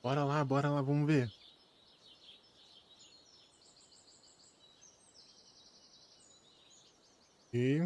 Bora lá, vamos ver. E...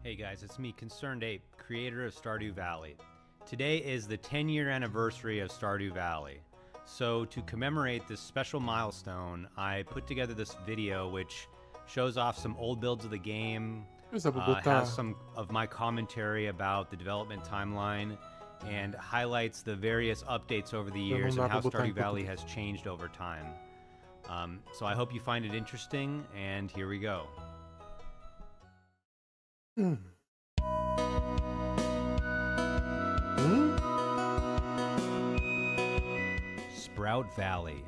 Hey guys, it's me, Concerned Ape, creator of Stardew Valley. Today is the 10-year anniversary of Stardew Valley. So to commemorate this special milestone, I put together this video which shows off some old builds of the game, has some of my commentary about the development timeline, and highlights the various updates over the years and how Stardew Valley has changed over time. So I hope you find it interesting, and here we go. Sprout Valley,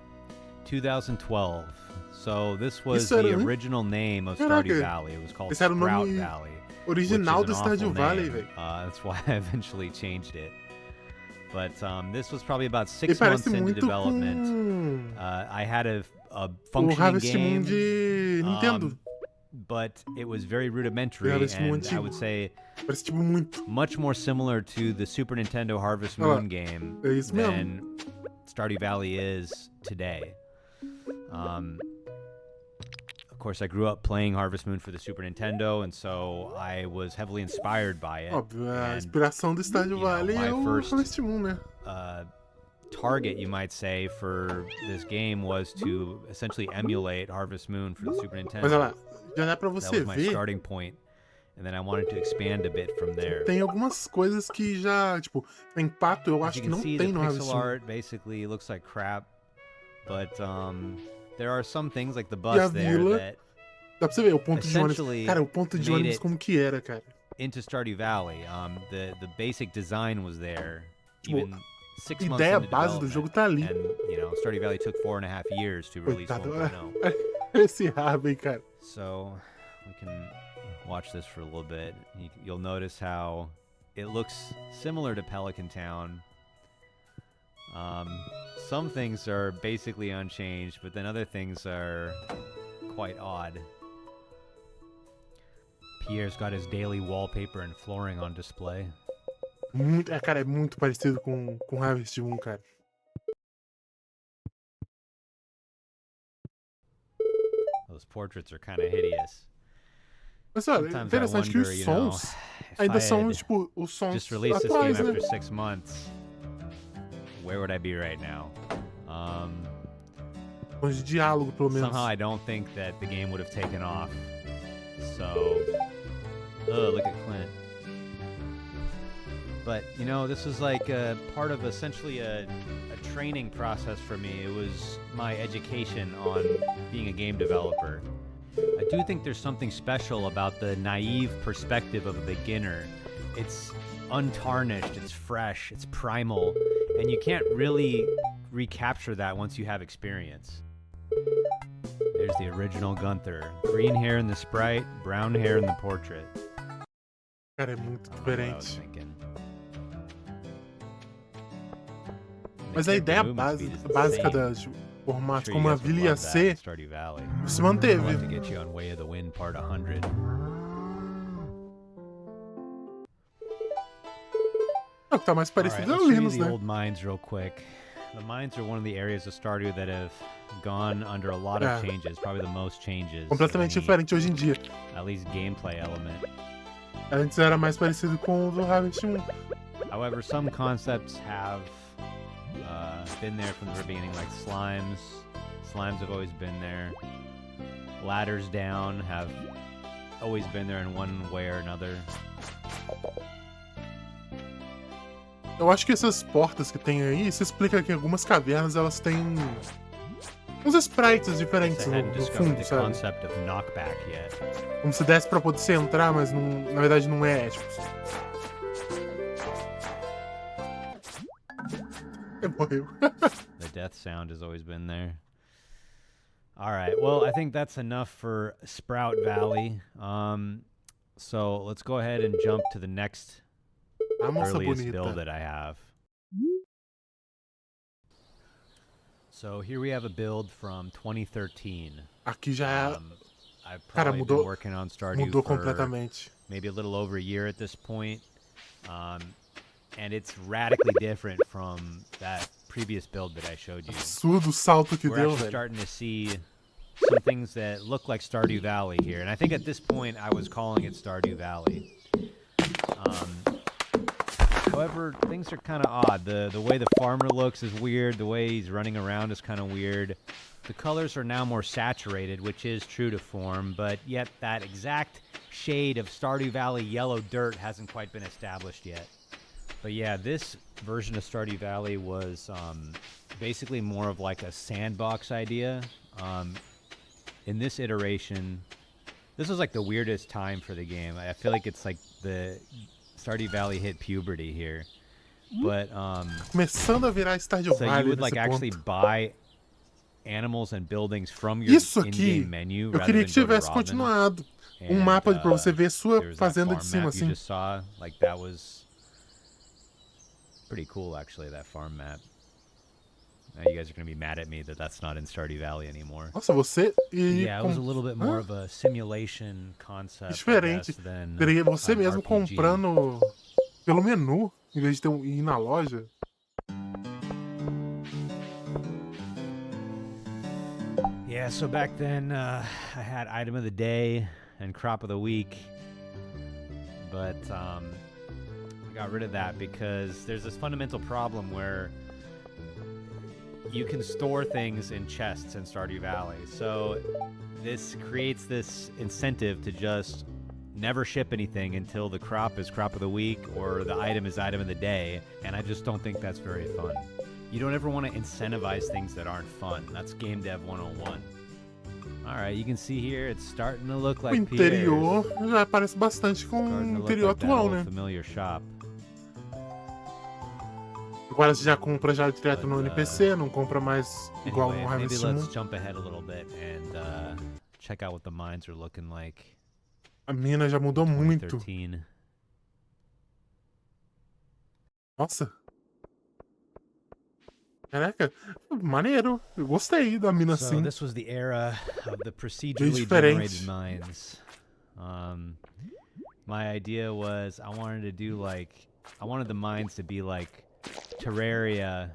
2012. So this was the original name of Stardew Valley. It was called Sprout Valley. Original do Stardew Valley, velho. That's why I eventually changed it. But this was probably about 6 months into development. I had a functioning game, de Nintendo. But it was very rudimentary, and I would say much more similar to the Super Nintendo Harvest Moon game than Stardew Valley is today. Of course, I grew up playing Harvest Moon for the Super Nintendo, and so I was heavily inspired by it. Óbvio, a inspiração do Stardew Valley é o Harvest Moon, né? Target, you might say, for this game was to essentially emulate Harvest Moon for the Super Nintendo. Mas olha lá, já dá pra você ver. That was my ver. Starting point, and then I wanted to expand a bit from there. Tem algumas coisas que já, tipo, tem impacto, eu acho que não tem no Harvest Moon. Pixel art basically looks like crap, but there are some things like the bus there that dá pra você ver o ponto de ônibus. Cara, o ponto de ônibus como que era, cara. Into Stardew Valley, the basic design was there. Tipo, even 6 months ideia into base do jogo tá ali. And, you know, Stardew Valley took 4.5 years to release 1.0. Esse rabo aí, cara. So, we can watch this for a little bit. You'll notice how it looks similar to Pelican Town. Some things are basically unchanged, but then other things are quite odd. Pierre's got his daily wallpaper and flooring on display. Cara, é muito parecido com Harvest Moon, cara. Those portraits are kind of hideous. Mas olha, é interessante que os sons ainda são, tipo, os sons just released this game né? After 6 months. Where would I be right now? Sons de diálogo, pelo menos. Somehow I don't think that the game would have taken off. So, look at Clint. But, you know, this was like a part of essentially a training process for me. It was my education on being a game developer. I do think there's something special about the naive perspective of a beginner. It's untarnished, it's fresh, it's primal, and you can't really recapture that once you have experience. There's the original Gunther. Green hair in the sprite, brown hair in the portrait. Cara, é muito diferente. Mas a ideia básica do formato, como a vila ia ser, se manteve. É o que tá mais parecido é o Linux, né? Old mines real quick. The mines are one of the areas of Stardew that have gone under a lot of changes, probably the most changes. Completamente diferente hoje em dia. At least gameplay element. Antes era mais parecido com o do Harvest Moon. However, some concepts have been there from the very beginning, like slimes. Slimes have always been there. Ladders down have always been there in one way or another. Eu acho que essas portas que tem aí, isso explica que algumas cavernas elas têm uns sprites diferentes no fundo, sabe? Como se desse pra poder você entrar, mas não, na verdade não é, tipo... Morreu. The death sound has always been there. All right, well, I think that's enough for Sprout Valley. So let's go ahead and jump to the next earliest build that I have. So here we have a build from 2013. Aqui já é... I've probably been working on Stardew mudou for completamente. Maybe a little over a year at this point. and it's radically different from that previous build that I showed you. Absurdo o salto que We're deu, actually velho. starting to see some things that look like Stardew Valley here, and I think at this point I was calling it Stardew Valley. However, things are kind of odd. The way the farmer looks is weird. The way he's running around is kind of weird. The colors are now more saturated, which is true to form, but yet that exact shade of Stardew Valley yellow dirt hasn't quite been established yet. But yeah, this version of Stardew Valley was basically more of like a sandbox idea. In this iteration, this was like the weirdest time for the game. I feel like it's like the Stardew Valley hit puberty here. But Começando a virar Stardew so Valley you would nesse like actually ponto. buy animals and buildings from your Isso aqui, in-game menu eu rather queria than que go to tivesse Robin. continuado. And, Mapa pra você ver sua there was that fazenda farm de cima, map you assim. just saw. Like that was pretty cool, actually. That farm map. Now you guys are gonna be mad at me that that's not in Stardew Valley anymore. Nossa, você e Yeah, it was a little bit more of a simulation concept, diferente. I guess, than Teria você an mesmo RPG. comprando pelo menu, em vez de ir na loja. Yeah, so back then I had item of the day and crop of the week, but I got rid of that because there's this fundamental problem where you can store things in chests in Stardew Valley. So this creates this incentive to just never ship anything until the crop is crop of the week or the item is item of the day, and I just don't think that's very fun. You don't ever want to incentivize things that aren't fun. That's Game Dev 101. Alright, you can see here, it's starting to look O like interior Pierre's. já parece bastante com Starting o to look interior like that atual, old né? familiar shop. Agora você já compra já direto no But, NPC, não compra mais igual Anyway, no maybe Harvest let's Moon. jump ahead a little bit and check out what the mines are looking like. A mina já mudou muito. 2013. Nossa. Caraca, maneiro. Eu gostei da mina So assim. this was the era of the procedurally diferente. generated mines. My idea was I wanted the mines to be like Terraria,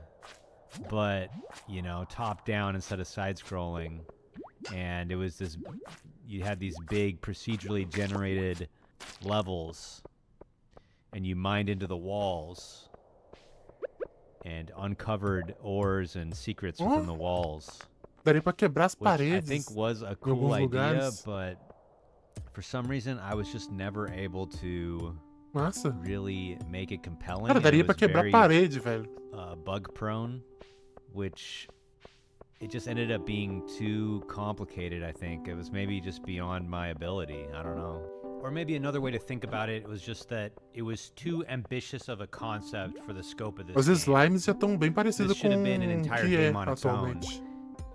but you know, top down instead of side scrolling. And it was this, you had these big procedurally generated levels and you mined into the walls and uncovered ores and secrets within the walls. Daria pra quebrar as Which I paredes. think was a em cool alguns idea, lugares. but for some reason I was just never able to Massa. really make it compelling. Cara, and it daria pra was quebrar very, parede, velho. bug prone, which it just ended up being too complicated, I think. It was maybe just beyond my ability. I don't know. Or maybe another way to think about it was just that it was too ambitious of a concept for the scope of this Os game. slimes já estão bem parecidos This should com have been an o entire que é game on its own. atualmente.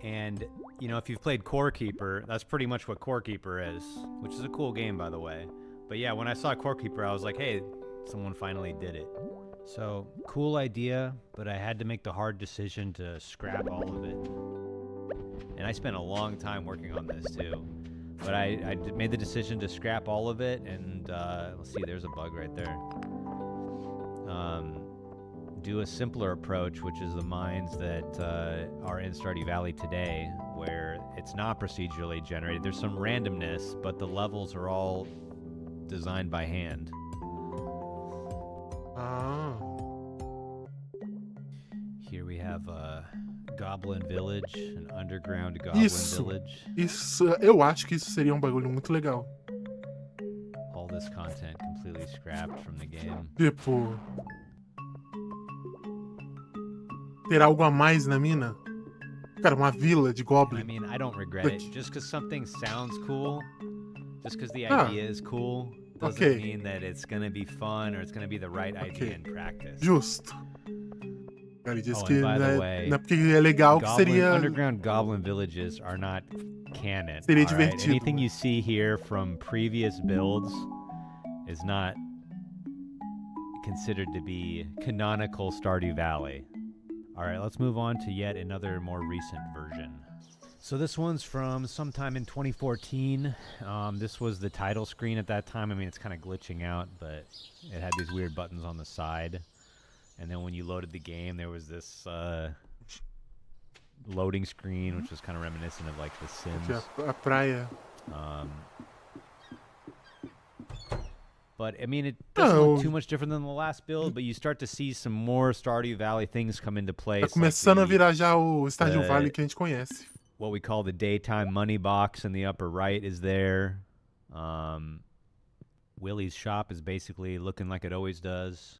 And, you know, if you've played Core Keeper, that's pretty much what Core Keeper is, which is a cool game, by the way. But yeah, when I saw Core Keeper, I was like, hey, someone finally did it. So, cool idea, but I had to make the hard decision to scrap all of it. And I spent a long time working on this, too. But I made the decision to scrap all of it, and let's see, there's a bug right there. Do a simpler approach, which is the mines that are in Stardew Valley today, where it's not procedurally generated. There's some randomness, but the levels are all designed by hand. Ah. Here we have a Goblin Village, an underground Goblin Isso. Village. Isso, eu acho que isso seria um bagulho muito legal. All this content completely scrapped from the game. Tipo, ter algo a mais na mina? Cara, uma vila de I Goblin. mean, I don't regret it. Just because something sounds cool, just because the Ah. idea is cool, doesn't Okay. mean that it's gonna be fun or it's gonna be the right idea in practice. Justo. Cara, ele disse Oh, que and by the não way, é porque é legal que seria. Underground Goblin Villages are not canon. Seria all right? divertido. Anything you see here from previous builds is not considered to be canonical Stardew Valley. Alright, let's move on to yet another more recent version. So this one's from sometime in 2014. This was the title screen at that time. I mean, it's kind of glitching out, but it had these weird buttons on the side. And then when you loaded the game, there was this loading screen, which was kind of reminiscent of like The Sims. Aqui, a praia. But I mean, it doesn't look too much different than the last build, but you start to see some more Stardew Valley things come into place. Tá começando a virar já o Stardew Valley que a gente conhece. What we call the daytime money box in the upper right is there. Willie's shop is basically looking like it always does.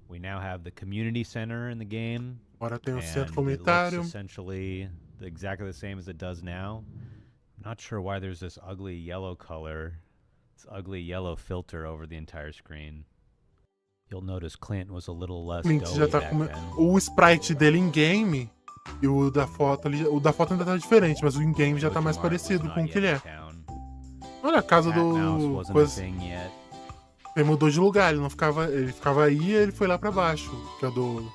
We now have the community center in the game. Agora tem o centro It comunitário. looks essentially exactly the same as it does now. I'm not sure why there's this ugly yellow color. This ugly yellow filter over the entire screen. You'll notice Clint was a little less Clint já doughy tá back com then. o sprite dele em game e o da foto ali. O da foto ainda tá diferente, mas o in game já tá mais parecido com o que ele é. Olha a casa do coisa. Ele mudou de lugar, ele ficava aí e ele foi lá pra baixo, que é do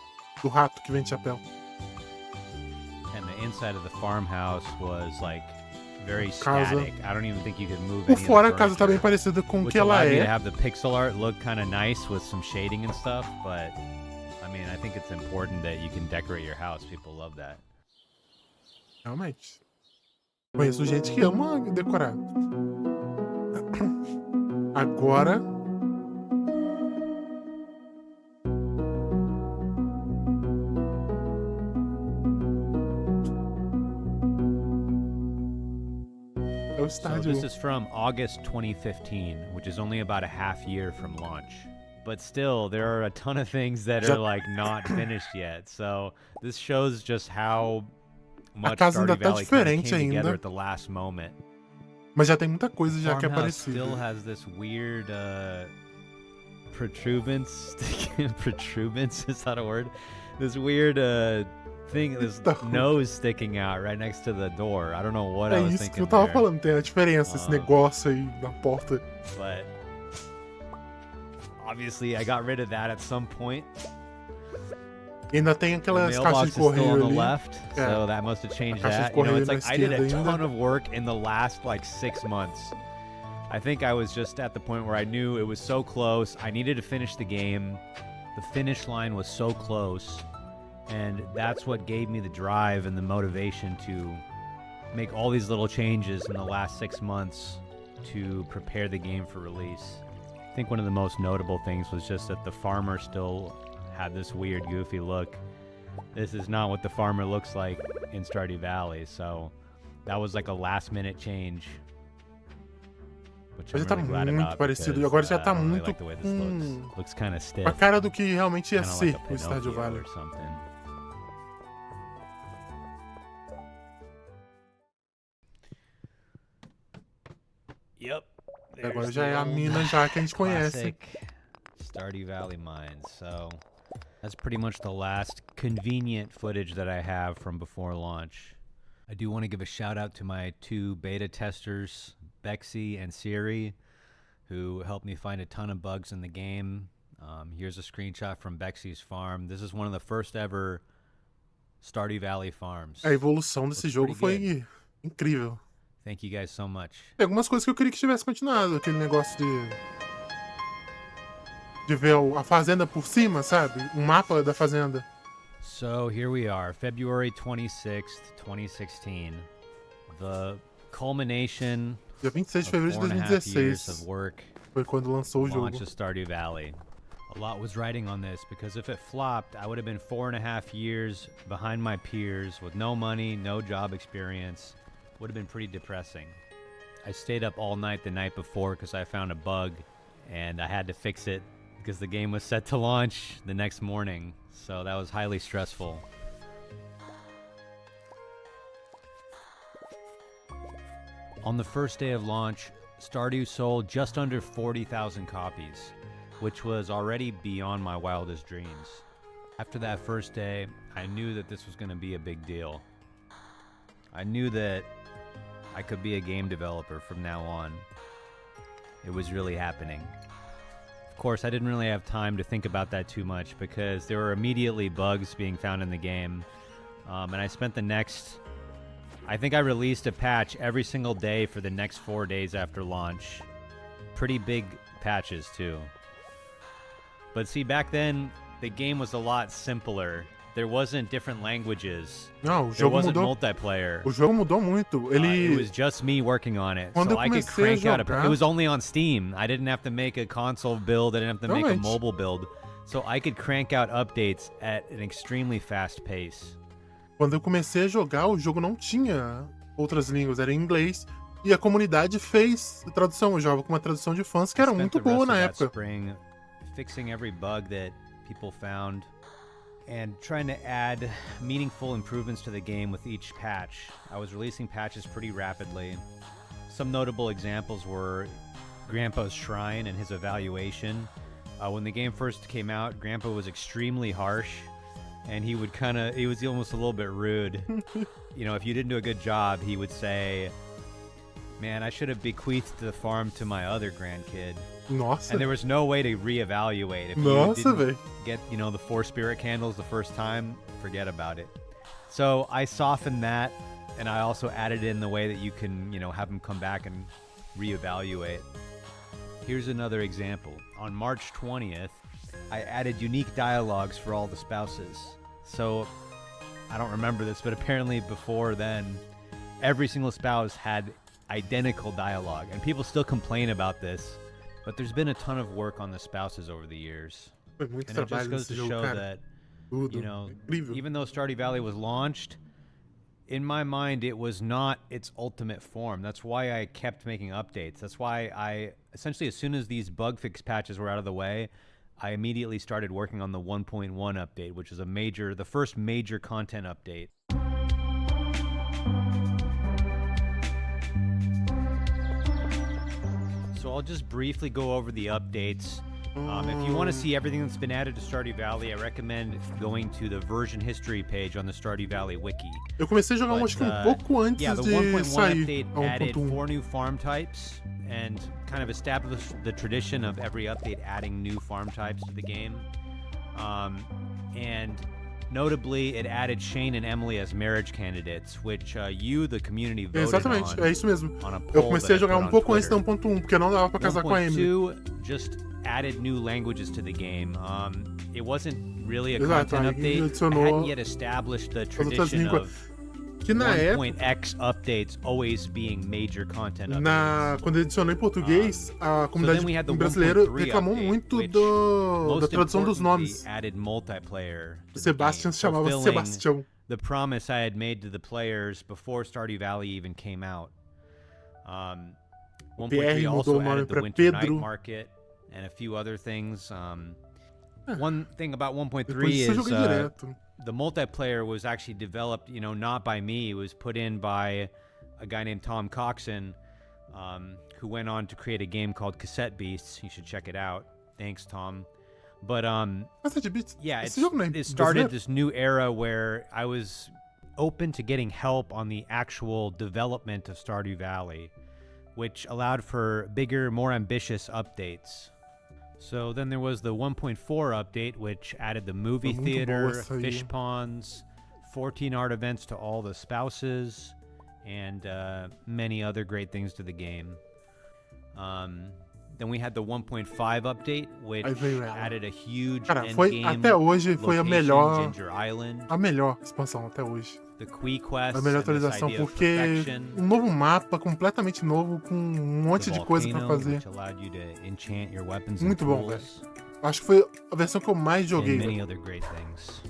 rato que vende chapéu. And the inside of the farmhouse was like very static. I don't even think you could move Por any fora of a the casa tá bem furniture, parecida com o which que ela allowed you to é. have the pixel art look kind of nice with some shading and stuff, but I mean, I think it's important that you can decorate your house. People love that. Realmente. Conheço gente que ama decorar. Agora é o So estádio. this is from August 2015, which is only about a half year from launch. But still, there are a ton of things that are like not finished yet. So this shows just how much casa ainda Stardew tá Valley kind of diferente came together ainda. at the last moment. Mas já tem muita coisa já que é Farmhouse parecida. still has this weird protuberance. Protuberance, is that a word? This weird thing, this nose sticking out right next to the door. I don't know what I É was isso que thinking eu tava there. falando, tem a diferença, esse negócio aí na porta. But obviously I got rid of that at some point. E ainda tem The aquelas caixas mailbox de is still correio on the ali. left, Yeah. so that must have changed A caixa de that. You know, correio it's na like I did a esquerda ton ainda. of work in the last like 6 months. I think I was just at the point where I knew it was so close. I needed to finish the game. The finish line was so close. And that's what gave me the drive and the motivation to make all these little changes in the last 6 months to prepare the game for release. I think one of the most notable things was just that the farmer still had this weird, goofy look. This is not what the farmer looks like in Stardew Valley, so that was like a last-minute change. Which Mas I'm já tá really glad muito about parecido. E because, agora já I tá don't really muito like the way this looks. Looks kind of stiff. a cara do que realmente ia Kinda ser like a o Stardew Pinocchio Valley. or something. Yep. Agora There's já the é a old mina já que a gente conhece. classic Stardew Valley mines. So that's pretty much the last convenient footage that I have from before launch. I do want to give a shout out to my 2 beta testers, Bexy and Siri, who helped me find a ton of bugs in the game. Here's a screenshot from Bexy's farm. This is one of the first ever Stardew Valley farms. A evolução desse Looks jogo pretty foi incrível. Thank you guys so much. Tem algumas coisas que eu queria que tivesse continuado. Aquele negócio de ver a fazenda por cima, sabe? Um mapa da fazenda. So here we are, February 26th, 2016. The culmination Dia 26 de of fevereiro de 4.5 years 2016 of work, foi quando lançou o jogo. launch of Stardew Valley. A lot was riding on this because if it flopped, I would have been 4.5 years behind my peers with no money, no job experience. Would have been pretty depressing. I stayed up all night the night before because I found a bug and I had to fix it because the game was set to launch the next morning. So that was highly stressful. On the first day of launch, Stardew sold just under 40,000 copies, which was already beyond my wildest dreams. After that first day, I knew that this was going to be a big deal. I knew that I could be a game developer from now on. It was really happening. Of course, I didn't really have time to think about that too much because there were immediately bugs being found in the game. And I spent the next... I think I released a patch every single day for the next 4 days after launch. Pretty big patches, too. But see, back then, the game was a lot simpler. There wasn't different languages. Não, o There jogo wasn't mudou. multiplayer. O jogo mudou muito. It Ele. was just me working on it. Quando So eu I could comecei a crank out jogar- it was only on Steam. I didn't have to make a console build. I didn't have to make a Realmente. mobile build. So I could crank out updates at an extremely fast pace. Quando eu comecei a jogar, o jogo não tinha outras línguas, era em inglês. E a comunidade fez tradução. Eu jogava com uma tradução de fãs que era I spent muito the rest boa of na that época. spring fixing every bug that people found and trying to add meaningful improvements to the game with each patch. I was releasing patches pretty rapidly. Some notable examples were Grandpa's Shrine and his evaluation. When the game first came out, Grandpa was extremely harsh, and he was almost a little bit rude. You know, if you didn't do a good job, he would say, "Man, I should have bequeathed the farm to my other grandkid." Nossa. And there was no way to reevaluate. If you Nossa, didn't velho. get, the 4 spirit candles the first time, forget about it. So I softened that, and I also added in the way that you can, have them come back and reevaluate. Here's another example. On March 20th, I added unique dialogues for all the spouses. So I don't remember this, but apparently before then, every single spouse had identical dialogue, and people still complain about this. But there's been a ton of work on the spouses over the years. Foi muito And it just trabalho goes to nesse jogo, show cara. that, Tudo. Incrível. even though Stardew Valley was launched, in my mind, it was not its ultimate form. That's why I kept making updates. That's why I, essentially, as soon as these bug fix patches were out of the way, I immediately started working on the 1.1 update, which is the first major content update. So I'll just briefly go over the updates. If you want to see everything that's been added to Stardew Valley, I recommend going to the version history page on the Stardew Valley wiki. Eu comecei a jogar But, acho que pouco antes yeah, the de 1.1 sair update a added 1.1. 4 new farm types and kind of established the tradition of every update adding new farm types to the game. And notably, it added Shane and Emily as marriage candidates, which you, the community, voted Exatamente, on. é isso mesmo. On a Eu poll comecei a that I jogar put on pouco antes da Twitter. 1.1, porque não dava pra casar com a Emily. 1.2 just added new languages to the game. It wasn't really a Exato, content aí update. I adicionou hadn't yet established the as outras tradition línguas. of Que na época, 1.x updates always being major content updates. quando ele adicionou em português, a So comunidade then we had the brasileira 1.3 reclamou update, muito which, da most tradução dos importantly, nomes. added multiplayer to O the Sebastian game, se chamava fulfilling Sebastião. the promise I had made to the players before Stardew Valley even came out. PR 1.3 also mudou o nome added the pra Winter Night Pedro. Market and a few other things. One thing about 1.3 Depois disso eu is joguei direto. the multiplayer was actually developed, not by me. It was put in by a guy named Tom Coxon, who went on to create a game called Cassette Beasts. You should check it out. Thanks, Tom. But Cassette Beasts? yeah, Esse jogo não é it started brasileiro? this new era where I was open to getting help on the actual development of Stardew Valley, which allowed for bigger, more ambitious updates. So then there was the 1.4 update, which added the movie Muito boa theater, essa aí. fish ponds, 14 art events to all the spouses, and many other great things to the game. Then we had the 1.5 update, which Aí veio ela. added a huge Cara, foi endgame até hoje foi a location, Ginger Island, melhor expansão até hoje. the Quee Quest, A melhor and this atualização, idea of porque perfection, um novo mapa completamente novo, com um monte the de coisa pra volcano, fazer. which allowed you to enchant your weapons and Muito bom, tools, Acho que foi a versão que eu mais and joguei. many other great things.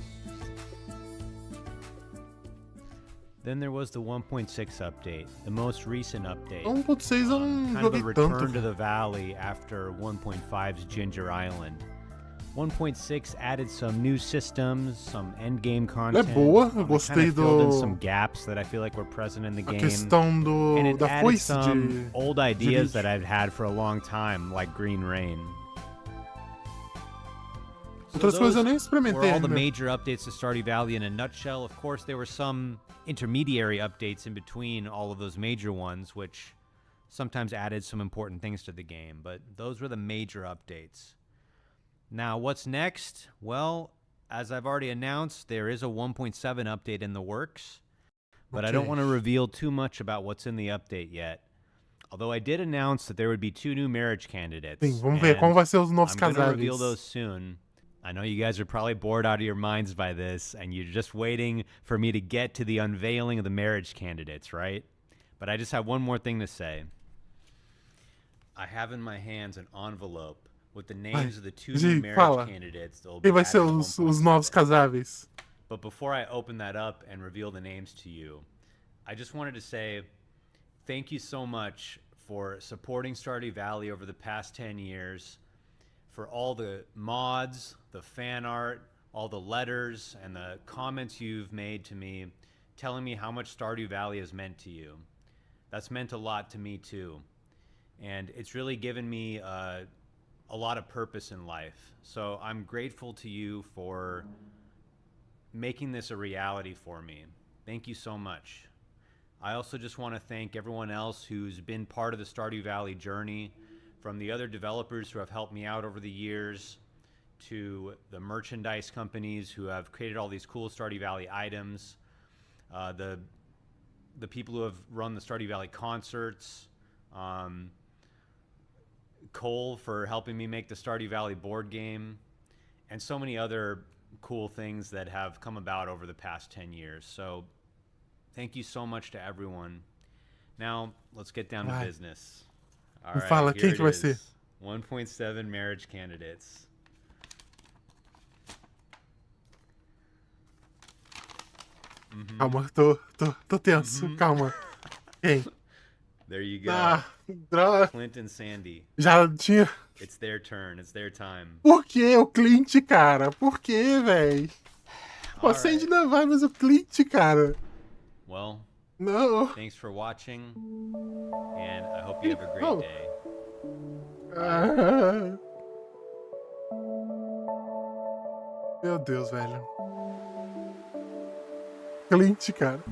Then there was the 1.6 update, the most recent update. 1.6 eu não Kind of a joguei return tanto. to the valley after 1.5's Ginger Island. 1.6 added some new systems, some endgame content. boa, eu It gostei kind of filled in do- some gaps that I feel like were present in the A game. questão And it da added foice some de... old ideas lixo. that I've had for a long time, like Green Rain. So Outras coisas eu those nem were experimentei all the ainda. major updates to Stardew Valley in a nutshell. Of course, there were some intermediary updates in between all of those major ones, which sometimes added some important things to the game, but those were the major updates. Now, what's next? Well, as I've already announced, there is a 1.7 update in the works, but I don't Okay. want to reveal too much about what's in the update yet. Although I did announce that there would be 2 new marriage candidates. Sim, vamos ver and como vai ser os novos I'm going to casais. reveal those soon. I know you guys are probably bored out of your minds by this, and you're just waiting for me to get to the unveiling of the marriage candidates, right? But I just have one more thing to say. I have in my hands an envelope with the names of the two new marriage fala. candidates that will be Quem vai added ser to os novos 1.7. casáveis? But before I open that up and reveal the names to you, I just wanted to say thank you so much for supporting Stardew Valley over the past 10 years, for all the mods, the fan art, all the letters, and the comments you've made to me telling me how much Stardew Valley has meant to you. That's meant a lot to me too. And it's really given me a lot of purpose in life. So I'm grateful to you for making this a reality for me. Thank you so much. I also just want to thank everyone else who's been part of the Stardew Valley journey, from the other developers who have helped me out over the years, to the merchandise companies who have created all these cool Stardew Valley items, the people who have run the Stardew Valley concerts, Cole for helping me make the Stardew Valley board game, and so many other cool things that have come about over the past 10 years. So thank you so much to everyone. Now, let's get down to business. All right, fala, here quem que vai ser? 1.7 marriage candidates. Calma, tô tenso. Calma. Quem? There you go. Ah, droga. Clint and Sandy. Já tinha... It's their turn. It's their time. Por que o Clint, cara? Por que, véi? O All Sandy right. não vai, mas o Clint, cara. Well, Não. thanks for watching, and I hope you have a great day. Ah. Meu Deus, velho. Clint, cara.